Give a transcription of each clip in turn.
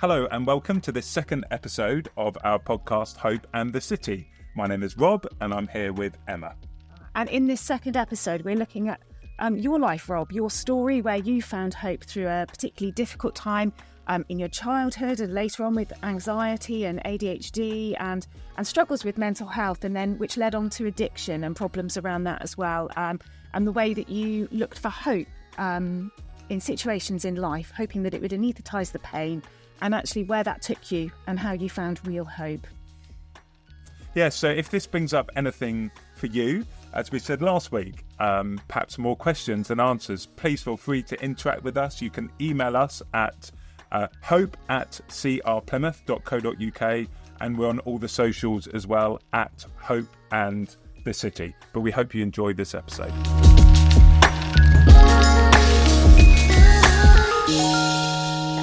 Hello and welcome to this second episode of our podcast Hope and the City. My name is Rob and I'm here with Emma. And in this second episode, we're looking at your life, Rob, your story where you found hope through a particularly difficult time in your childhood and later on with anxiety and ADHD and struggles with mental health, and then which led on to addiction and problems around that as well. And the way that you looked for hope in situations in life, hoping that it would anaesthetise the pain, and actually where that took you and how you found real hope. Yeah, so if this brings up anything for you, as we said last week, perhaps more questions than answers, please feel free to interact with us. You can email us at hope@crplymouth.co.uk, and we're on all the socials as well at Hope and the City. But we hope you enjoyed this episode.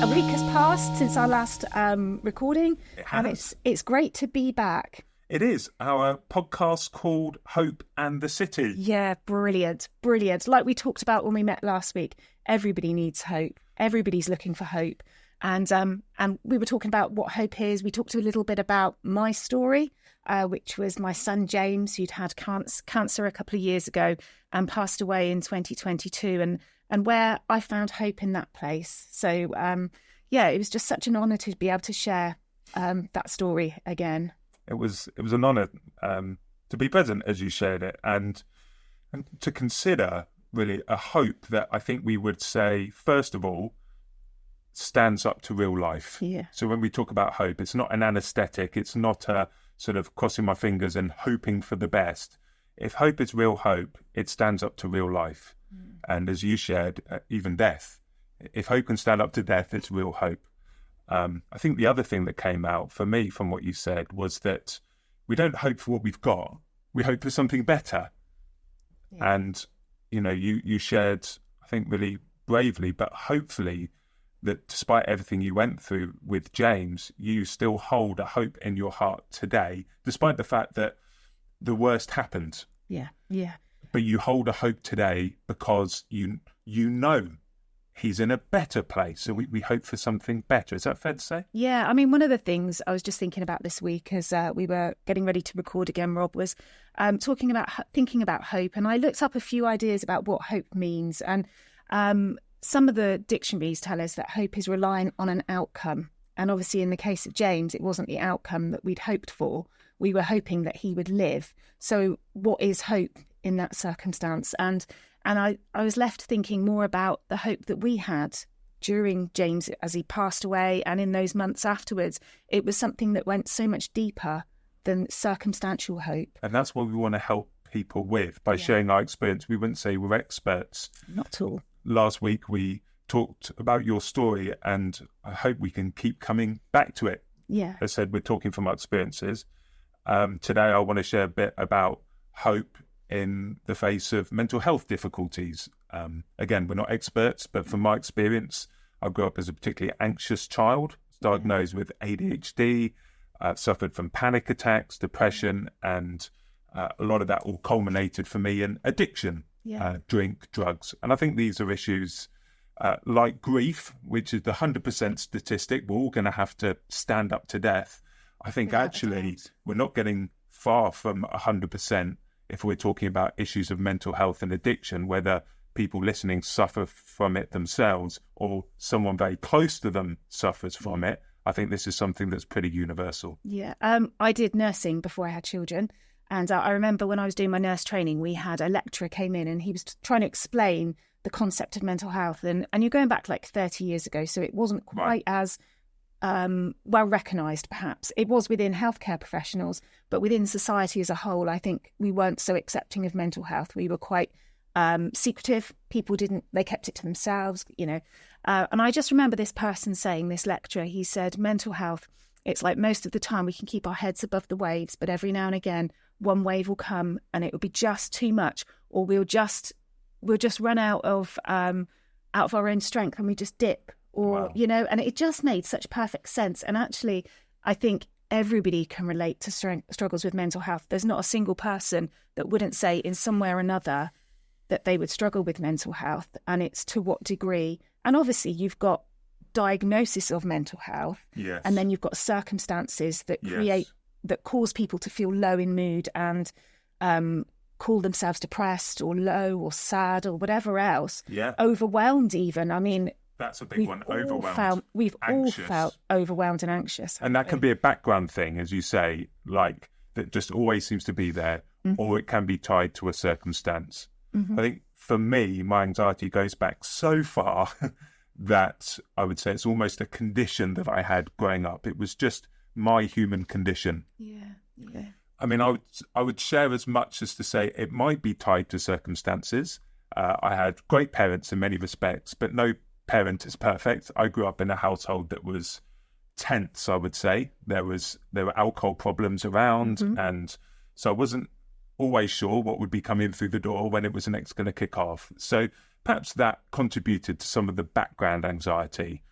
A week has passed since our last recording, and it's great to be back. It is. Our podcast called Hope and the City. Yeah, brilliant. Like we talked about when we met last week, everybody needs hope. Everybody's looking for hope. And we were talking about what hope is. We talked a little bit about my story, which was my son James, who'd had cancer a couple of years ago and passed away in 2022, and where I found hope in that place. So, it was just such an honour to be able to share that story again. It was an honour to be present as you shared it, and to consider really a hope that I think we would say, first of all, stands up to real life. Yeah. So when we talk about hope, it's not an anaesthetic, it's not a sort of crossing my fingers and hoping for the best. If hope is real hope, it stands up to real life. And as you shared, even death. If hope can stand up to death, it's real hope. I think the other thing that came out for me from what you said was that we don't hope for what we've got, we hope for something better. Yeah. And, you shared, I think really bravely, but hopefully that despite everything you went through with James, you still hold a hope in your heart today, despite the fact that the worst happened. Yeah. But you hold a hope today because you know he's in a better place. So we hope for something better. Is that fair to say? Yeah. I mean, one of the things I was just thinking about this week as we were getting ready to record again, Rob, was thinking about hope. And I looked up a few ideas about what hope means. And some of the dictionaries tell us that hope is relying on an outcome. And obviously in the case of James, it wasn't the outcome that we'd hoped for. We were hoping that he would live. So what is hope in that circumstance? And I was left thinking more about the hope that we had during James as he passed away, and in those months afterwards. It was something that went so much deeper than circumstantial hope. And that's what we want to help people with by sharing our experience. We wouldn't say we're experts. Not at all. Last week we talked about your story, and I hope we can keep coming back to it. Yeah. As I said, we're talking from our experiences. Today I want to share a bit about hope in the face of mental health difficulties. Again, we're not experts, but from my experience, I grew up as a particularly anxious child, diagnosed with ADHD, suffered from panic attacks, depression, and a lot of that all culminated for me in addiction, drink, drugs. And I think these are issues like grief, which is the 100% statistic. We're all going to have to stand up to death. I think actually we're not getting far from 100% if we're talking about issues of mental health and addiction, whether people listening suffer from it themselves or someone very close to them suffers from it. I think this is something that's pretty universal. Yeah. I did nursing before I had children. And I remember when I was doing my nurse training, we had a lecturer came in and he was trying to explain the concept of mental health. And you're going back like 30 years ago, so it wasn't quite as well recognised, perhaps. It was within healthcare professionals, but within society as a whole, I think we weren't so accepting of mental health. We were quite secretive. People they kept it to themselves, and I just remember this person saying, this lecturer, he said, mental health, it's like most of the time we can keep our heads above the waves, but every now and again, one wave will come and it will be just too much, or we'll just run out of our own strength and we just dip. Or, and it just made such perfect sense. And actually, I think everybody can relate to struggles with mental health. There's not a single person that wouldn't say in some way or another that they would struggle with mental health, and it's to what degree. And obviously, you've got diagnosis of mental health, Yes. and then you've got circumstances that Yes. that cause people to feel low in mood and call themselves depressed or low or sad or whatever else. Yeah. Overwhelmed even. I mean, That's a big one. Overwhelmed. We've Anxious. all felt overwhelmed and anxious. And that can be a background thing, as you say, like that just always seems to be there, or it can be tied to a circumstance. I think for me, my anxiety goes back so far that I would say it's almost a condition that I had growing up. It was just my human condition. Yeah, yeah. I mean, I would share as much as to say it might be tied to circumstances. I had great parents in many respects, but no parent is perfect. I grew up in a household that was tense, I would say. There were alcohol problems around, and so I wasn't always sure what would be coming through the door when it was next going to kick off. So perhaps that contributed to some of the background anxiety.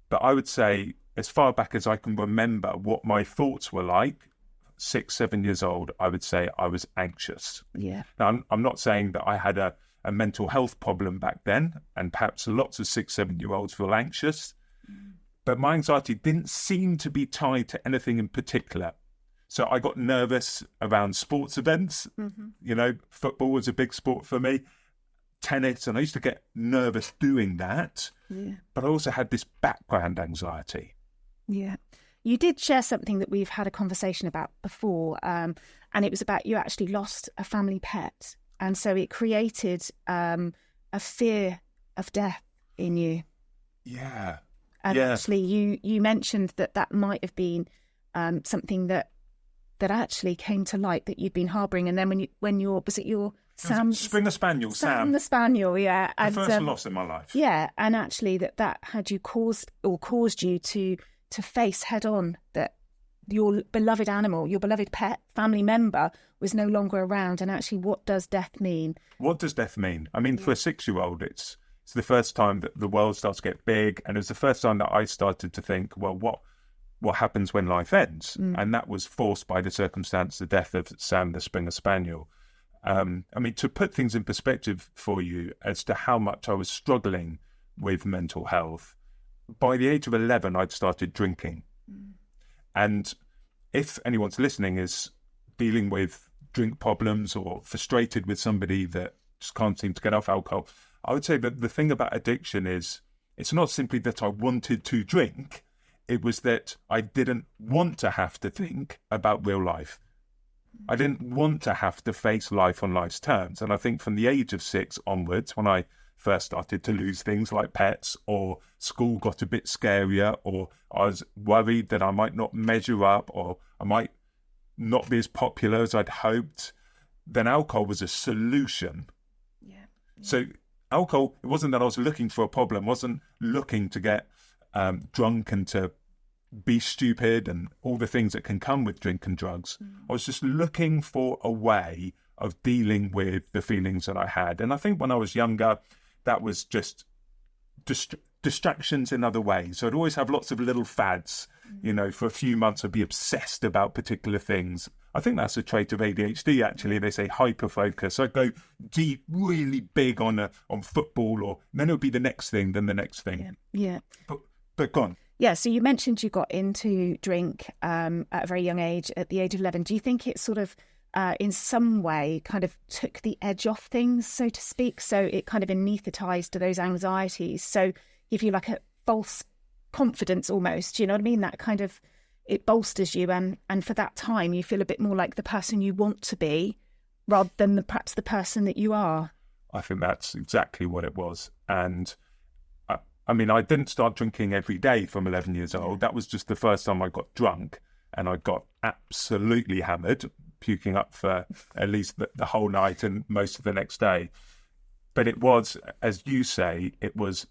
But I would say, as far back as I can remember what my thoughts were like, 6, 7 years old, I would say I was anxious. Yeah. Now, I'm not saying that I had a mental health problem back then, and perhaps lots of 6, 7-year-olds feel anxious, but my anxiety didn't seem to be tied to anything in particular. So I got nervous around sports events. You know, football was a big sport for me, tennis, and I used to get nervous doing that. Yeah. But I also had this background anxiety. Yeah. You did share something that we've had a conversation about before, and it was about you actually lost a family pet. And so it created a fear of death in you. Yeah. And actually you mentioned that might have been something that actually came to light that you'd been harbouring. And then was it your Sam? Springer Spaniel, Sam. The Spaniel, yeah. The first loss in my life. Yeah, and actually that had you caused you to face head on that your beloved animal, your beloved pet, family member was no longer around. And actually, what does death mean? What does death mean? I mean, for a 6-year-old, it's the first time that the world starts to get big. And it was the first time that I started to think, well, what happens when life ends? And that was forced by the circumstance, the death of Sam, the Springer Spaniel. I mean, to put things in perspective for you as to how much I was struggling with mental health, by the age of 11, I'd started drinking. And if anyone's listening is dealing with drink problems or frustrated with somebody that just can't seem to get off alcohol, I would say that the thing about addiction is it's not simply that I wanted to drink, it was that I didn't want to have to think about real life. I didn't want to have to face life on life's terms. And I think from the age of 6 onwards, when I first started to lose things like pets, or school got a bit scarier, or I was worried that I might not measure up, or I might not be as popular as I'd hoped, then alcohol was a solution. Yeah. So alcohol, it wasn't that I was looking for a problem, wasn't looking to get drunk and to be stupid and all the things that can come with drink and drugs. I was just looking for a way of dealing with the feelings that I had. And I think when I was younger, that was just distractions in other ways. So I'd always have lots of little fads. You know, for a few months, I'd be obsessed about particular things. I think that's a trait of ADHD, actually. They say hyperfocus. I'd go deep, really big on football, or then it would be the next thing, then the next thing. Yeah. But go on. Yeah, so you mentioned you got into drink at a very young age, at the age of 11. Do you think it sort of, in some way, kind of took the edge off things, so to speak? So it kind of anaesthetised to those anxieties. So give you like a false confidence almost, you know what I mean? That kind of, it bolsters you. And for that time, you feel a bit more like the person you want to be rather than perhaps the person that you are. I think that's exactly what it was. And I mean, I didn't start drinking every day from 11 years old. That was just the first time I got drunk, and I got absolutely hammered, puking up for at least the whole night and most of the next day. But it was, as you say, it was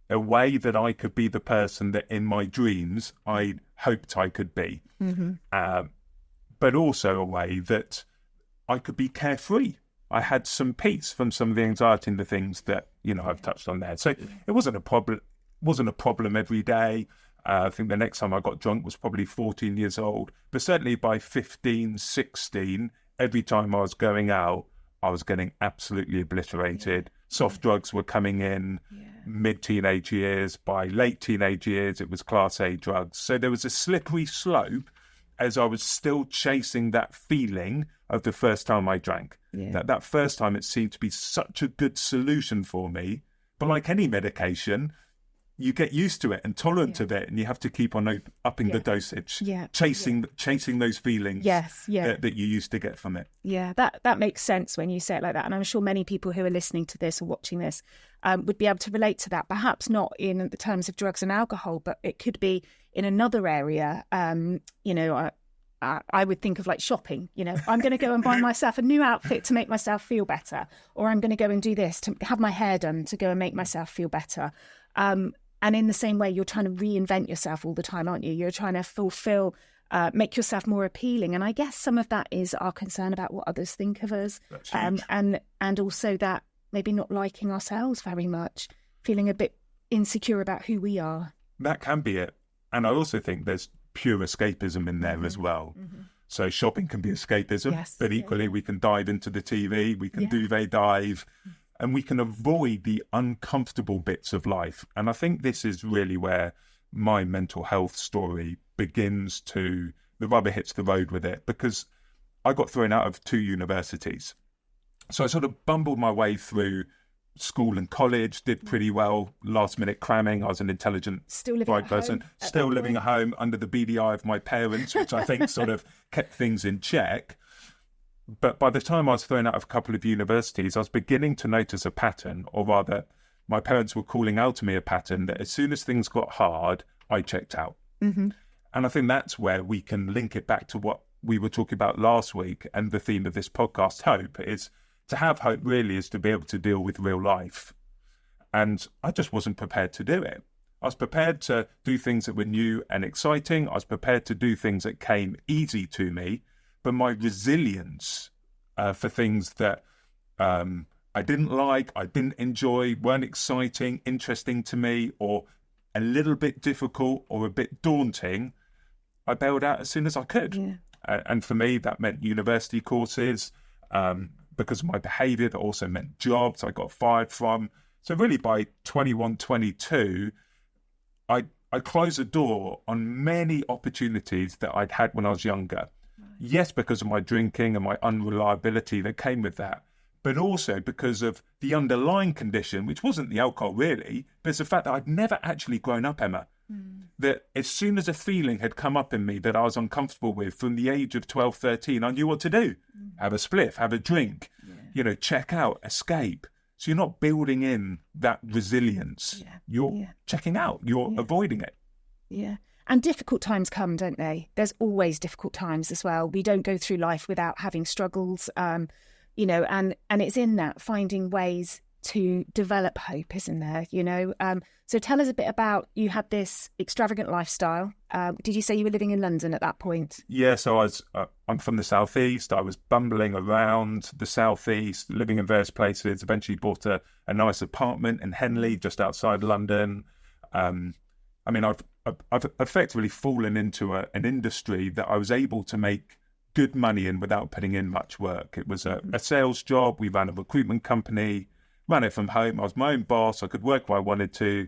a way that I could be the person that in my dreams I hoped I could be. But also a way that I could be carefree. I had some peace from some of the anxiety and the things that, you know, I've touched on there. So it wasn't a problem. Wasn't a problem every day. I think the next time I got drunk was probably 14 years old. But certainly by 15, 16, every time I was going out, I was getting absolutely obliterated. Soft drugs were coming in mid-teenage years. By late teenage years, it was Class A drugs. So there was a slippery slope as I was still chasing that feeling of the first time I drank. That first time, it seemed to be such a good solution for me. But like any medication, you get used to it and tolerant of it, and you have to keep on upping the dosage, chasing those feelings that you used to get from it. Yeah, that makes sense when you say it like that. And I'm sure many people who are listening to this or watching this would be able to relate to that, perhaps not in the terms of drugs and alcohol, but it could be in another area. I would think of like shopping. I'm going to go and buy myself a new outfit to make myself feel better, or I'm going to go and do this to have my hair done to go and make myself feel better. And in the same way, you're trying to reinvent yourself all the time, aren't you? You're trying to fulfill, make yourself more appealing. And I guess some of that is our concern about what others think of us. And also that maybe not liking ourselves very much, feeling a bit insecure about who we are. That can be it. And I also think there's pure escapism in there as well. So shopping can be escapism, but equally we can dive into the TV, we can duvet dive, and we can avoid the uncomfortable bits of life. And I think this is really where my mental health story begins the rubber hits the road with it, because I got thrown out of 2 universities. So I sort of bumbled my way through school and college, did pretty well, last minute cramming. I was an intelligent, bright person, still living at home under the beady eye of my parents, which I think sort of kept things in check. But by the time I was thrown out of a couple of universities, I was beginning to notice a pattern, or rather, my parents were calling out to me a pattern that as soon as things got hard, I checked out. And I think that's where we can link it back to what we were talking about last week, and the theme of this podcast, hope, is to have hope really is to be able to deal with real life. And I just wasn't prepared to do it. I was prepared to do things that were new and exciting. I was prepared to do things that came easy to me. But my resilience for things that I didn't like, I didn't enjoy, weren't exciting, interesting to me, or a little bit difficult or a bit daunting, I bailed out as soon as I could. And for me, that meant university courses. Because of my behaviour, that also meant jobs I got fired from. So really by 21, 22, I closed the door on many opportunities that I'd had when I was younger. Yes, because of my drinking and my unreliability that came with that, but also because of the underlying condition, which wasn't the alcohol really, but it's the fact that I'd never actually grown up, Emma. That as soon as a feeling had come up in me that I was uncomfortable with from the age of 12, 13, I knew what to do. Have a spliff, have a drink, check out, escape. So you're not building in that resilience. You're checking out, you're avoiding it. And difficult times come, don't they? There's always difficult times as well. We don't go through life without having struggles, and it's in that finding ways to develop hope, isn't there? So tell us a bit about, you had this extravagant lifestyle. Did you say you were living in London at that point? Yeah, so I'm from the southeast. I was bumbling around the southeast, living in various places. Eventually bought a nice apartment in Henley, just outside London. I've effectively fallen into an industry that I was able to make good money in without putting in much work. It was a sales job. We ran a recruitment company, ran it from home. I was my own boss. I could work where I wanted to.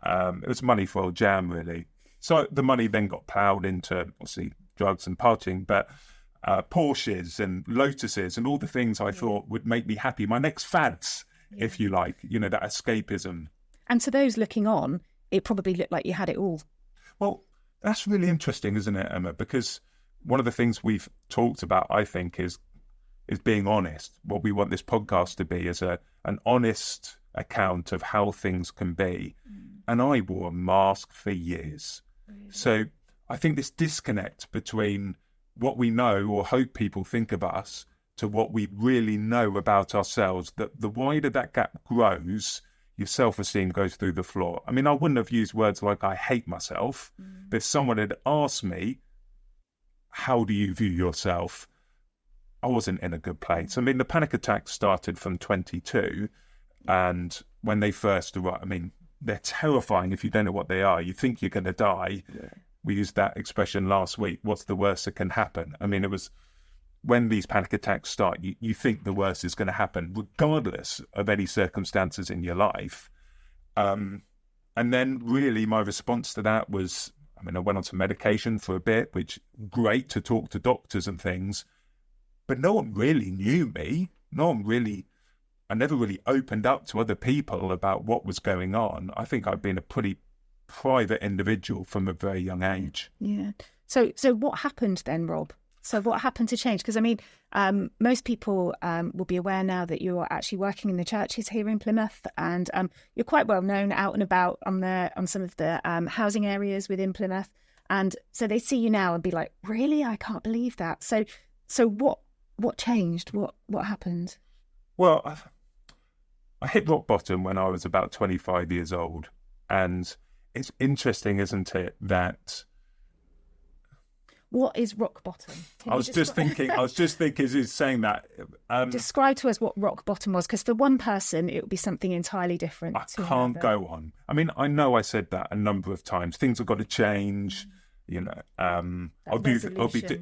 It was money for old jam, really. So the money then got ploughed into, obviously, drugs and partying, but Porsches and Lotuses and all the things I thought would make me happy. My next fads, if you like, that escapism. And to those looking on, it probably looked like you had it all. Well, that's really interesting, isn't it, Emma? Because one of the things we've talked about, I think, is being honest. What we want this podcast to be is an honest account of how things can be. And I wore a mask for years. Really? So I think this disconnect between what we know or hope people think of us to what we really know about ourselves, that the wider that gap grows, your self-esteem goes through the floor. I mean, I wouldn't have used words like I hate myself, but if someone had asked me, how do you view yourself? I wasn't in a good place. I mean, the panic attacks started from 22, and when they first arrived, they're terrifying if you don't know what they are. You think you're going to die. We used that expression last week. What's the worst that can happen? It was when these panic attacks start, you think the worst is going to happen, regardless of any circumstances in your life. And then really my response to that was, I went on to medication for a bit, which great to talk to doctors and things, but no one really knew me. I never really opened up to other people about what was going on. I think I've been a pretty private individual from a very young age. Yeah. So what happened then, Rob? So what happened to change? Because most people will be aware now that you're actually working in the churches here in Plymouth, and you're quite well known out and about on some of the housing areas within Plymouth. And so they see you now and be like, "Really? I can't believe that." So what changed? What happened? Well, I hit rock bottom when I was about 25 years old, and it's interesting, isn't it, that. What is rock bottom? I was just thinking, is saying that. Describe to us what rock bottom was, because for one person, it would be something entirely different. I can't go on. I know I said that a number of times. Things have got to change.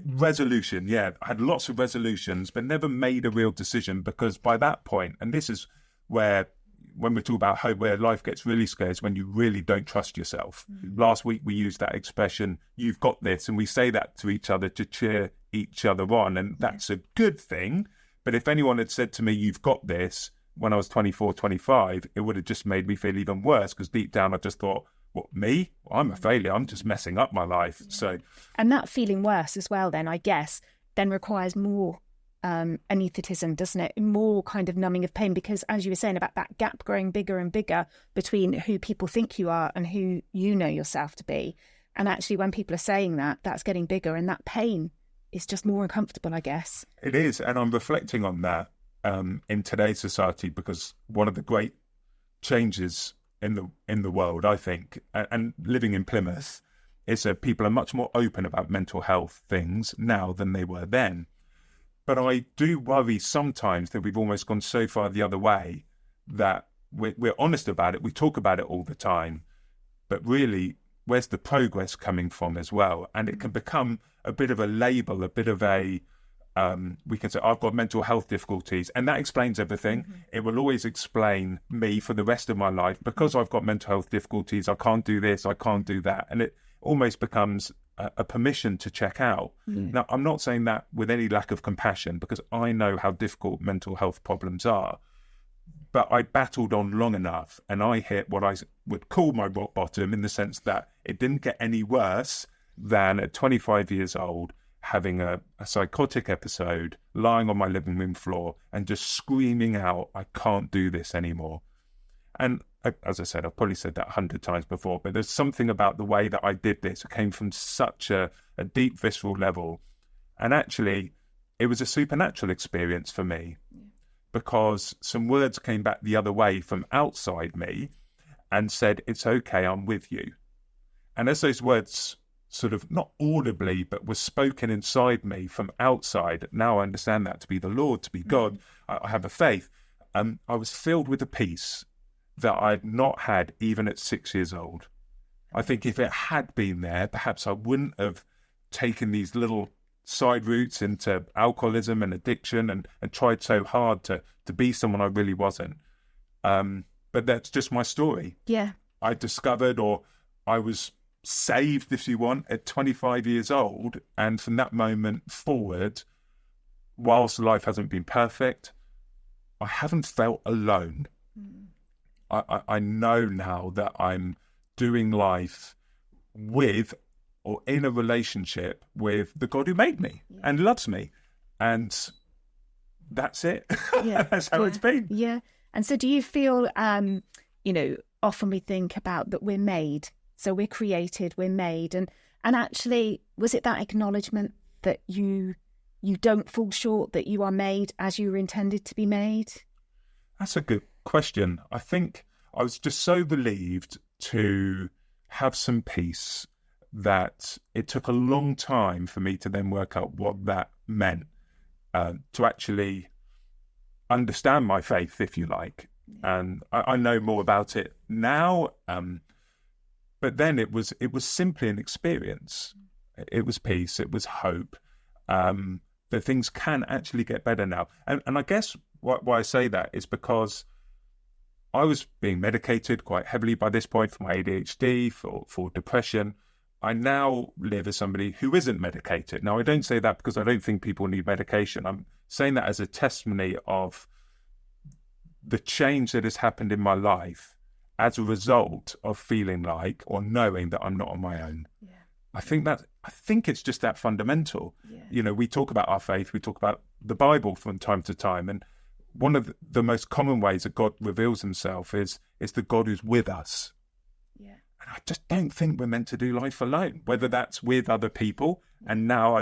Resolution. Yeah, I had lots of resolutions, but never made a real decision, because by that point, and this is where, when we talk about hope, where life gets really scary, is when you really don't trust yourself. Last week we used that expression, "You've got this," and we say that to each other to cheer each other on, and that's a good thing. But if anyone had said to me, "You've got this," when I was 24, 25, it would have just made me feel even worse, because deep down I just thought, what, me? I'm a failure. I'm just messing up my life. So, and that feeling worse as well, then, I guess, then requires more anaesthetism, doesn't it? More kind of numbing of pain, because as you were saying about that gap growing bigger and bigger between who people think you are and who you know yourself to be. And actually, when people are saying that, that's getting bigger, and that pain is just more uncomfortable, I guess. It is. And I'm reflecting on that in today's society, because one of the great changes in the world, I think, and living in Plymouth, is that people are much more open about mental health things now than they were then. But I do worry sometimes that we've almost gone so far the other way that we're honest about it. We talk about it all the time, but really, where's the progress coming from as well? And it can become a bit of a label, a bit of a, we can say, I've got mental health difficulties, and that explains everything. It will always explain me for the rest of my life. Because I've got mental health difficulties, I can't do this, I can't do that. And it almost becomes a permission to check out. Now, I'm not saying that with any lack of compassion, because I know how difficult mental health problems are. But I battled on long enough, and I hit what I would call my rock bottom, in the sense that it didn't get any worse than at 25 years old, having a psychotic episode, lying on my living room floor and just screaming out, "I can't do this anymore." And as I said, I've probably said that 100 times before, but there's something about the way that I did this. It came from such a deep, visceral level. And actually, it was a supernatural experience for me, because some words came back the other way from outside me and said, "It's okay, I'm with you." And as those words sort of, not audibly, but were spoken inside me from outside, now I understand that to be the Lord, to be God, I have a faith. I was filled with a peace that I'd not had even at 6 years old. I think if it had been there, perhaps I wouldn't have taken these little side routes into alcoholism and addiction and tried so hard to be someone I really wasn't. But that's just my story. Yeah. I discovered, or I was saved, if you want, at 25 years old. And from that moment forward, whilst life hasn't been perfect, I haven't felt alone. I know now that I'm doing life with, or in a relationship with, the God who made me and loves me. And that's it. Yeah. That's how it's been. Yeah. And so do you feel, often we think about that we're made. So we're created, we're made. And actually, was it that acknowledgement that you don't fall short, that you are made as you were intended to be made? That's a good question. I think I was just so relieved to have some peace that it took a long time for me to then work out what that meant, to actually understand my faith, if you like. And I know more about it now, but then it was simply an experience. It was peace, it was hope. There that things can actually get better now. And I guess why I say that is because I was being medicated quite heavily by this point for my ADHD, for depression. I now live as somebody who isn't medicated. Now, I don't say that because I don't think people need medication. I'm saying that as a testimony of the change that has happened in my life as a result of feeling like or knowing that I'm not on my own. Yeah. I think it's just that fundamental. Yeah. You know, we talk about our faith, we talk about the Bible from time to time, and one of the most common ways that God reveals himself is the God who's with us. Yeah. And I just don't think we're meant to do life alone, whether that's with other people. And now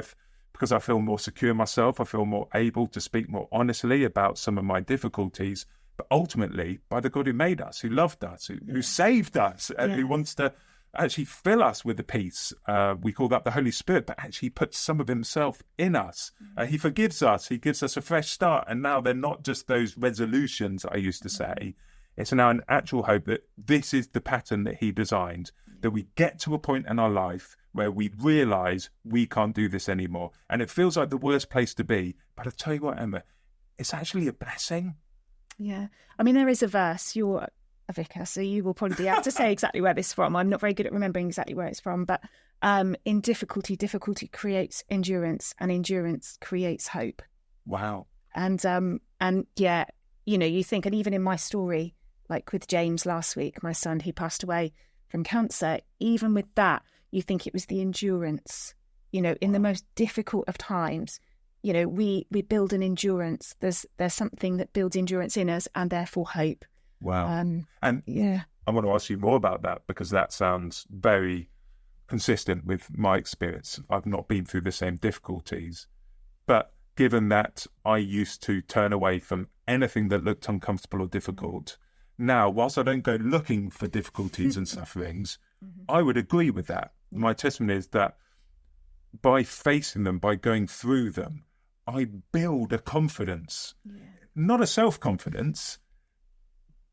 because I feel more secure in myself, I feel more able to speak more honestly about some of my difficulties, but ultimately by the God who made us, who loved us, who saved us, who wants to actually fill us with the peace. We call that the Holy Spirit, but actually puts some of himself in us. He forgives us. He gives us a fresh start. And now they're not just those resolutions I used to say. It's now an actual hope that this is the pattern that he designed, that we get to a point in our life where we realise we can't do this anymore. And it feels like the worst place to be. But I tell you what, Emma, it's actually a blessing. Yeah. I mean, there is a verse. You're a vicar, so you will probably be able to say exactly where this is from. I'm not very good at remembering exactly where it's from, but in difficulty creates endurance, and endurance creates hope. Wow. And yeah, you know, you think, and even in my story, like with James last week, my son, he passed away from cancer. Even with that, you think it was the endurance, you know, in the most difficult of times. You know, we build an endurance. There's something that builds endurance in us, and therefore hope. Wow. And yeah, I want to ask you more about that, because that sounds very consistent with my experience. I've not been through the same difficulties, but given that I used to turn away from anything that looked uncomfortable or difficult, now, whilst I don't go looking for difficulties and sufferings, I would agree with that. My testimony is that by facing them, by going through them, I build a confidence, not a self-confidence,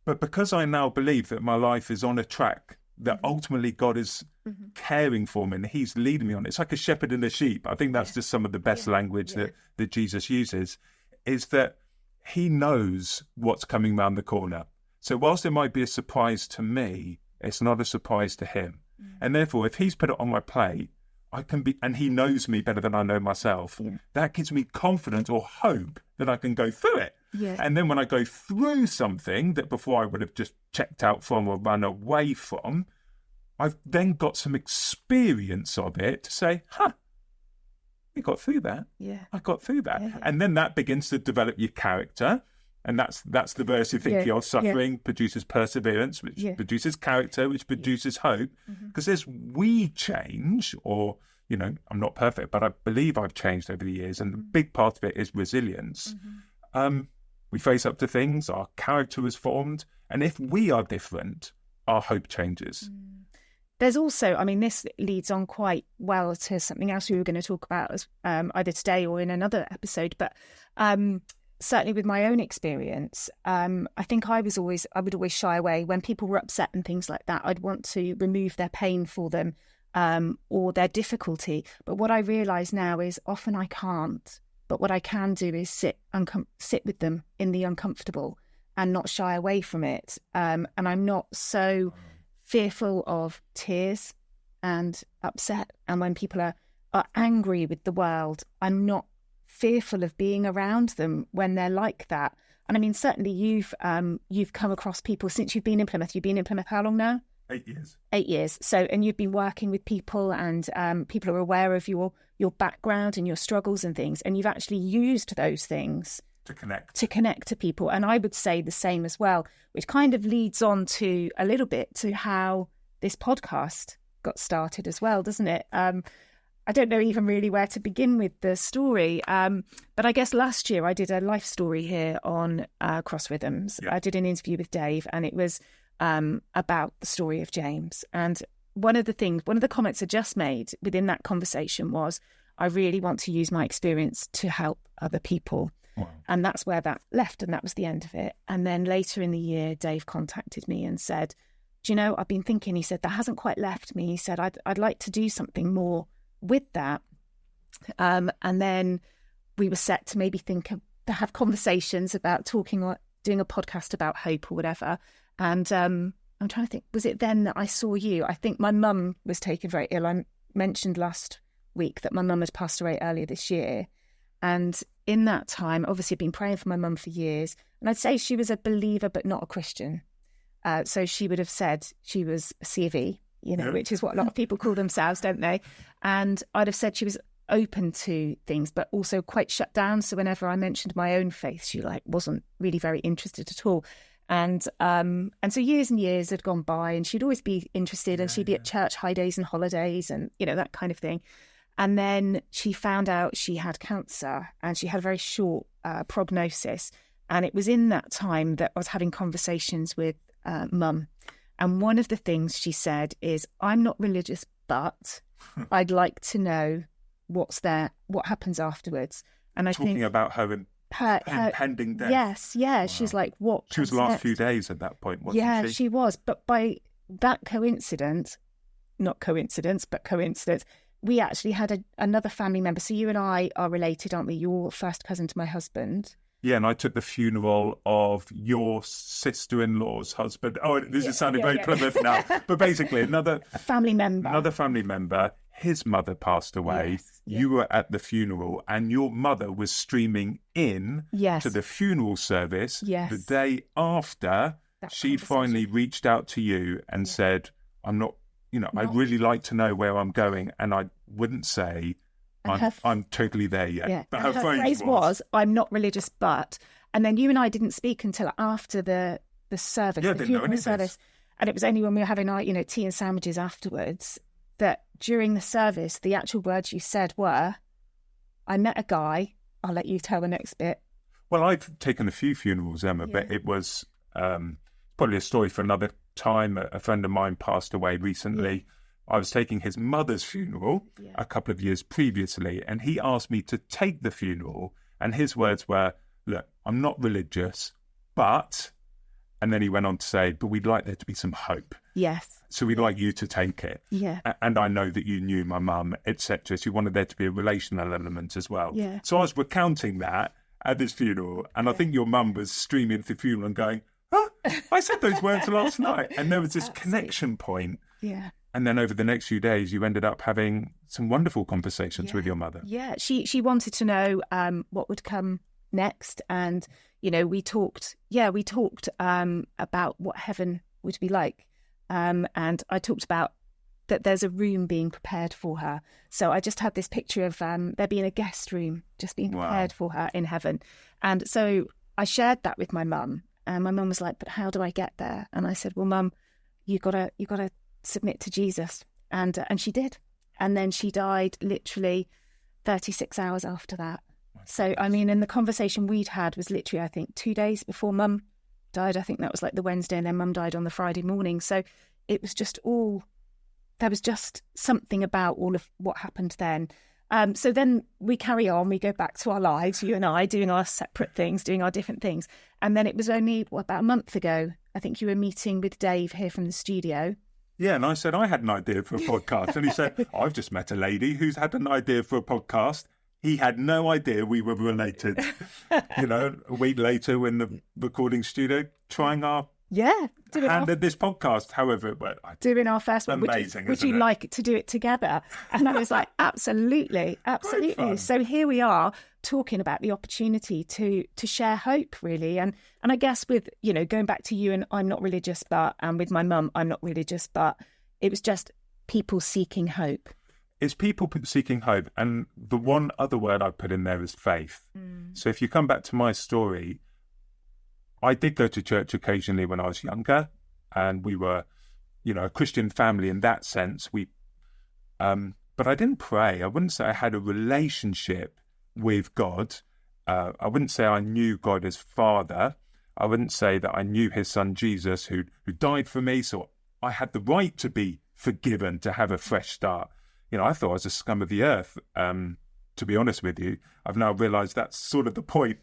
but because I now believe that my life is on a track, that ultimately God is caring for me and he's leading me on. It's like a shepherd and a sheep. I think that's just some of the best language that Jesus uses, is that he knows what's coming round the corner. So whilst it might be a surprise to me, it's not a surprise to him. And therefore, if he's put it on my plate, I can be, and he knows me better than I know myself. That gives me confidence or hope that I can go through it. And then when I go through something that before I would have just checked out from or run away from, I've then got some experience of it to say, we got through that. I got through that. And then that begins to develop your character. And that's the verse you think your suffering produces perseverance, which produces character, which produces hope. Because as we change, or, you know, I'm not perfect, but I believe I've changed over the years. And a big part of it is resilience. We face up to things, our character is formed. And if we are different, our hope changes. There's also, I mean, this leads on quite well to something else we were going to talk about as, either today or in another episode. But certainly with my own experience, I think I would always shy away when people were upset and things like that. I'd want to remove their pain for them or their difficulty. But what I realise now is often I can't. But what I can do is sit with them in the uncomfortable and not shy away from it. And I'm not so fearful of tears and upset. And when people are angry with the world, I'm not fearful of being around them when they're like that. And I mean, certainly you've come across people since you've been in Plymouth. You've been in Plymouth how long now? 8 years. 8 years. So, and you've been working with people, and people are aware of your background and your struggles and things, and you've actually used those things to connect to people. And I would say the same as well, which kind of leads on to a little bit to how this podcast got started as well, doesn't it? I don't know even really where to begin with the story, but I guess last year I did a life story here on Cross Rhythms. I did an interview with Dave, and it was about the story of James. And one of the comments I just made within that conversation was, I really want to use my experience to help other people. Wow. And that's where that left, and that was the end of it. And then later in the year, Dave contacted me and said, do you know, I've been thinking, he said, that hasn't quite left me. He said, I'd like to do something more with that. And then we were set to maybe to have conversations about talking or doing a podcast about hope or whatever. And I'm trying to think, was it then that I saw you? I think my mum was taken very ill. I mentioned last week that my mum had passed away earlier this year. And in that time, obviously I've been praying for my mum for years. And I'd say she was a believer, but not a Christian. So she would have said she was a C of E, which is what a lot of people call themselves, don't they? And I'd have said she was open to things, but also quite shut down. So whenever I mentioned my own faith, she wasn't really very interested at all. And so years and years had gone by, and she'd always be interested, and she'd be at church high days and holidays and, that kind of thing. And then she found out she had cancer, and she had a very short prognosis. And it was in that time that I was having conversations with Mum. And one of the things she said is, I'm not religious, but I'd like to know what happens afterwards. And I think about her impending death. Yes, yeah. Wow. She's like, what? She was the last few days at that point, wasn't she? Yeah, she was. But by that not coincidence, but coincidence, we actually had another family member. So you and I are related, aren't we? You're first cousin to my husband. Yeah, and I took the funeral of your sister-in-law's husband. Oh, this is sounding very Plymouth now. But basically, another family member. His mother passed away. Yes, you were at the funeral, and your mother was streaming in to the funeral service the day after. She finally reached out to you and said, I'm not, I'd really like to know where I'm going. And I wouldn't say, I'm totally there yet. Yeah. But her phrase was, I'm not religious, but. And then you and I didn't speak until after the service, the funeral service. And it was only when we were having our, tea and sandwiches afterwards that during the service, the actual words you said were, I met a guy. I'll let you tell the next bit. Well, I've taken a few funerals, Emma, but it was probably a story for another time. A friend of mine passed away recently. Yeah. I was taking his mother's funeral a couple of years previously, and he asked me to take the funeral. And his words were, look, I'm not religious, but... And then he went on to say, but we'd like there to be some hope. Yes. So we'd like you to take it. Yeah. And I know that you knew my mum, etc. So you wanted there to be a relational element as well. Yeah. So I was recounting that at this funeral. And I think your mum was streaming the funeral and going, I said those words last night. And there was this connection point. Yeah. And then over the next few days, you ended up having some wonderful conversations with your mother. Yeah. She wanted to know what would come next. And, we talked about what heaven would be like. And I talked about that there's a room being prepared for her. So I just had this picture of there being a guest room just being prepared for her in heaven. And so I shared that with my mum, and my mum was like, but how do I get there? And I said, well, Mum, you gotta submit to Jesus. And she did. And then she died literally 36 hours after that. So, and the conversation we'd had was literally, I think, 2 days before Mum died. I think that was like the Wednesday, and then Mum died on the Friday morning. So it was just there was just something about all of what happened then. So then we carry on, we go back to our lives, you and I, doing our separate things, doing our different things. And then it was only, about a month ago, I think you were meeting with Dave here from the studio. Yeah, and I said, I had an idea for a podcast. And he said, I've just met a lady who's had an idea for a podcast. He had no idea we were related. A week later, we're in the recording studio trying our hand at this podcast, however it went. Doing our first one. Amazing, would you like to do it together? And I was like, absolutely. So here we are talking about the opportunity to share hope, really. And I guess with, going back to you and I'm not religious, but, and with my mum, I'm not religious, but it was just people seeking hope. It's people seeking hope. And the one other word I put in there is faith. So if you come back to my story, I did go to church occasionally when I was younger, and we were, a Christian family in that sense. But I didn't pray. I wouldn't say I had a relationship with God. I wouldn't say I knew God as Father. I wouldn't say that I knew his son Jesus who died for me. So I had the right to be forgiven, to have a fresh start. I thought I was a scum of the earth. To be honest with you, I've now realised that's sort of the point.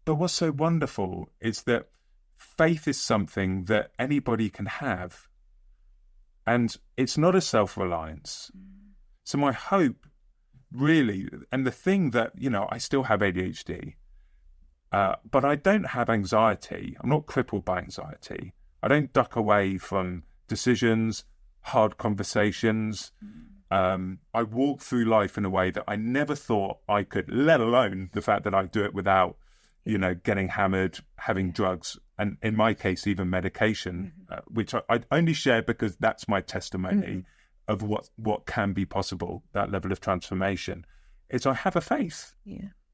But what's so wonderful is that faith is something that anybody can have. And it's not a self-reliance. So my hope really, and the thing that, I still have ADHD, but I don't have anxiety. I'm not crippled by anxiety. I don't duck away from decisions, hard conversations. I walk through life in a way that I never thought I could, let alone the fact that I do it without, getting hammered, having drugs, and in my case, even medication, which I only share because that's my testimony of what can be possible, that level of transformation, is I have a faith,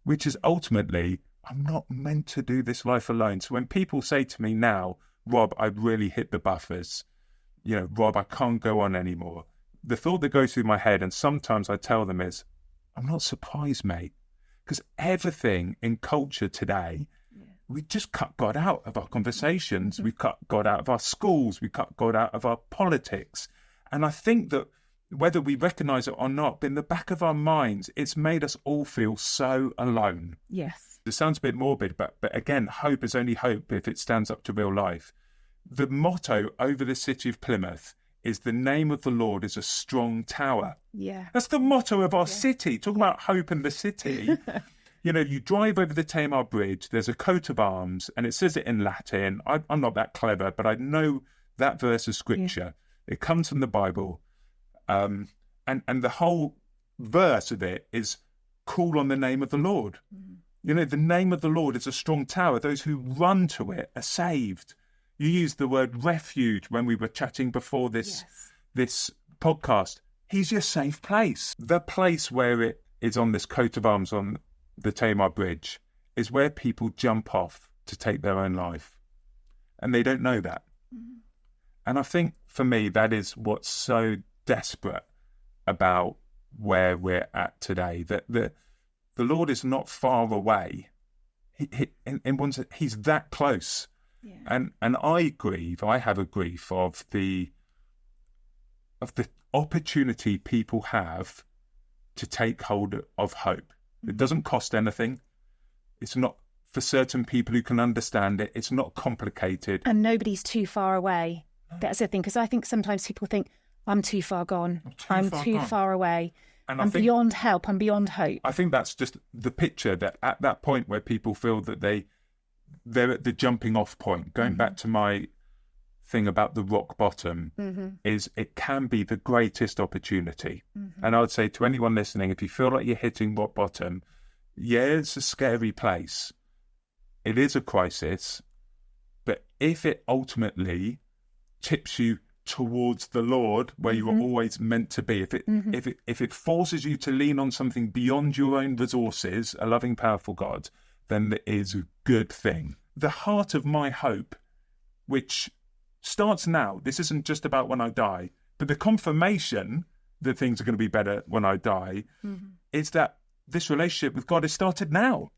which is ultimately, I'm not meant to do this life alone. So when people say to me now, Rob, I've really hit the buffers, Rob, I can't go on anymore, the thought that goes through my head, and sometimes I tell them, is, I'm not surprised, mate, because everything in culture today, we just cut God out of our conversations. We cut God out of our schools. We cut God out of our politics. And I think that whether we recognise it or not, in the back of our minds, it's made us all feel so alone. Yes. It sounds a bit morbid, but again, hope is only hope if it stands up to real life. The motto over the city of Plymouth is, the name of the Lord is a strong tower. Yeah. That's the motto of our city. Talk about hope in the city. You drive over the Tamar Bridge, there's a coat of arms, and it says it in Latin. I'm not that clever, but I know that verse of scripture. It comes from the Bible. And the whole verse of it is, call on the name of the Lord. The name of the Lord is a strong tower. Those who run to it are saved. You used the word refuge when we were chatting before this podcast. He's your safe place. The place where it is on this coat of arms on the Tamar Bridge is where people jump off to take their own life. And they don't know that. And I think for me, that is what's so desperate about where we're at today, that the Lord is not far away. He's that close. Yeah. And I have a grief of the opportunity people have to take hold of hope. It doesn't cost anything. It's not, for certain people who can understand it, it's not complicated. And nobody's too far away. That's the thing, because I think sometimes people think, I'm too far gone. I'm too far away. And I'm beyond help. I'm beyond hope. I think that's just the picture, that at that point where people feel that they're at the jumping off point, going back to my thing about the rock bottom, is it can be the greatest opportunity. And I would say to anyone listening, if you feel like you're hitting rock bottom, it's a scary place. It is a crisis. But if it ultimately tips you towards the Lord, where you are always meant to be, if it forces you to lean on something beyond your own resources, a loving, powerful God, then it is a good thing. The heart of my hope, which starts now, this isn't just about when I die, but the confirmation that things are going to be better when I die, is that this relationship with God has started now.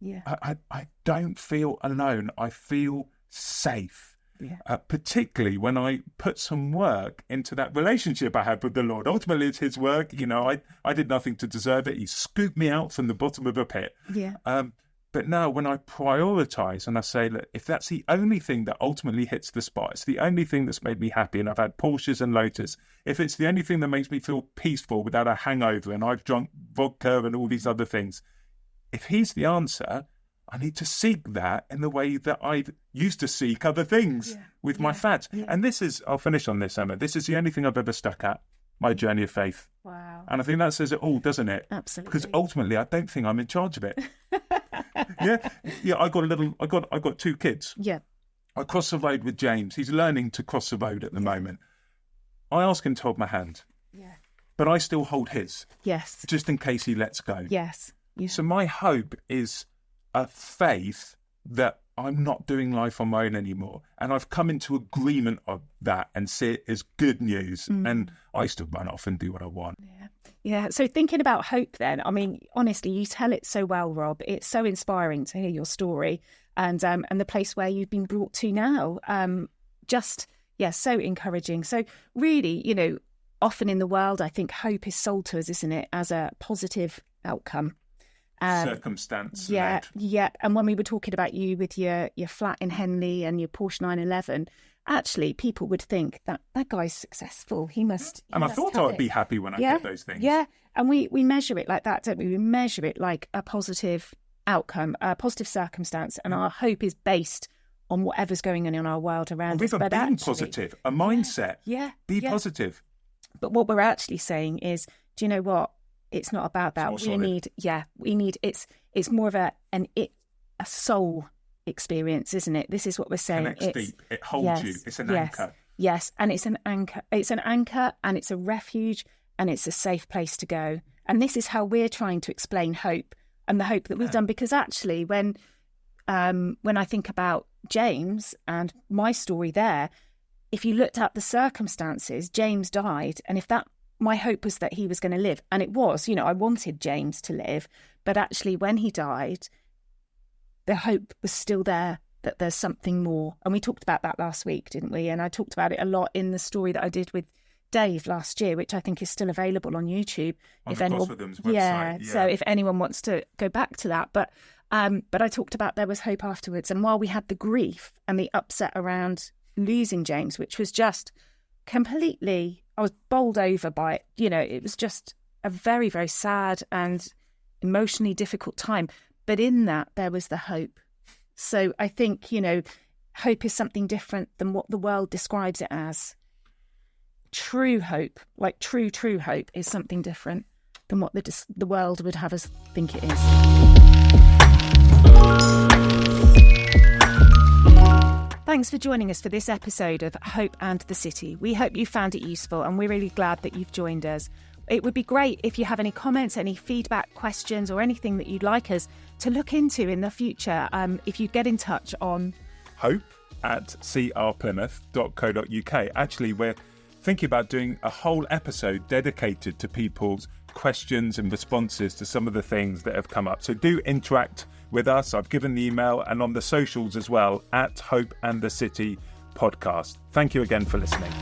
Yeah. I don't feel alone. I feel safe. Yeah. Particularly when I put some work into that relationship I have with the Lord. Ultimately, it's his work. I did nothing to deserve it. He scooped me out from the bottom of a pit. Yeah. But now when I prioritise and I say, look, if that's the only thing that ultimately hits the spot, it's the only thing that's made me happy, and I've had Porsches and Lotus, if it's the only thing that makes me feel peaceful without a hangover, and I've drunk vodka and all these other things, if he's the answer, I need to seek that in the way that I used to seek other things with my fads. Yeah. And I'll finish on this, Emma, this is the only thing I've ever stuck at, my journey of faith. Wow. And I think that says it all, doesn't it? Absolutely. Because ultimately, I don't think I'm in charge of it. I got two kids. Yeah. I cross the road with James. He's learning to cross the road at the moment. I ask him to hold my hand. Yeah. But I still hold his. Yes. Just in case he lets go. Yes. Yeah. So my hope is a faith that I'm not doing life on my own anymore. And I've come into agreement of that and see it as good news. And I used to run off and do what I want. Yeah. Yeah. So thinking about hope then, I mean, honestly, you tell it so well, Rob. It's so inspiring to hear your story and the place where you've been brought to now. So encouraging. So really, often in the world, I think hope is sold to us, isn't it, as a positive outcome. Circumstance. Yeah. And when we were talking about you with your flat in Henley and your Porsche 911, actually, people would think that guy's successful. He must. And I thought I would be happy when I get those things. Yeah. And we measure it like that, don't we? We measure it like a positive outcome, a positive circumstance, and our hope is based on whatever's going on in our world around us. But being positive, a mindset. Be positive. But what we're actually saying is, do you know what? It's not about that. It's more of a soul experience, isn't it? This is what we're saying. Connects deep. It holds you. It's an anchor. Yes, and it's an anchor. It's an anchor, and it's a refuge, and it's a safe place to go. And this is how we're trying to explain hope and the hope that we've done. Because actually, when I think about James and my story there, if you looked at the circumstances, James died, and if that my hope was that he was going to live, and it was, I wanted James to live, but actually when he died, the hope was still there that there's something more. And we talked about that last week, didn't we? And I talked about it a lot in the story that I did with Dave last year, which I think is still available on YouTube. On the Gosfordham's website. So if anyone wants to go back to that. But I talked about there was hope afterwards. And while we had the grief and the upset around losing James, which was just completely, I was bowled over by it. It was just a very, very sad and emotionally difficult time. But in that, there was the hope. So I think, hope is something different than what the world describes it as. True hope, like true hope, is something different than what the world would have us think it is. Thanks for joining us for this episode of Hope and the City. We hope you found it useful, and we're really glad that you've joined us. It would be great if you have any comments, any feedback, questions, or anything that you'd like us to look into in the future. If you get in touch on hope@crplymouth.co.uk. Actually, we're thinking about doing a whole episode dedicated to people's questions and responses to some of the things that have come up. So do interact with us. I've given the email, and on the socials as well, @Hope and the City podcast. Thank you again for listening.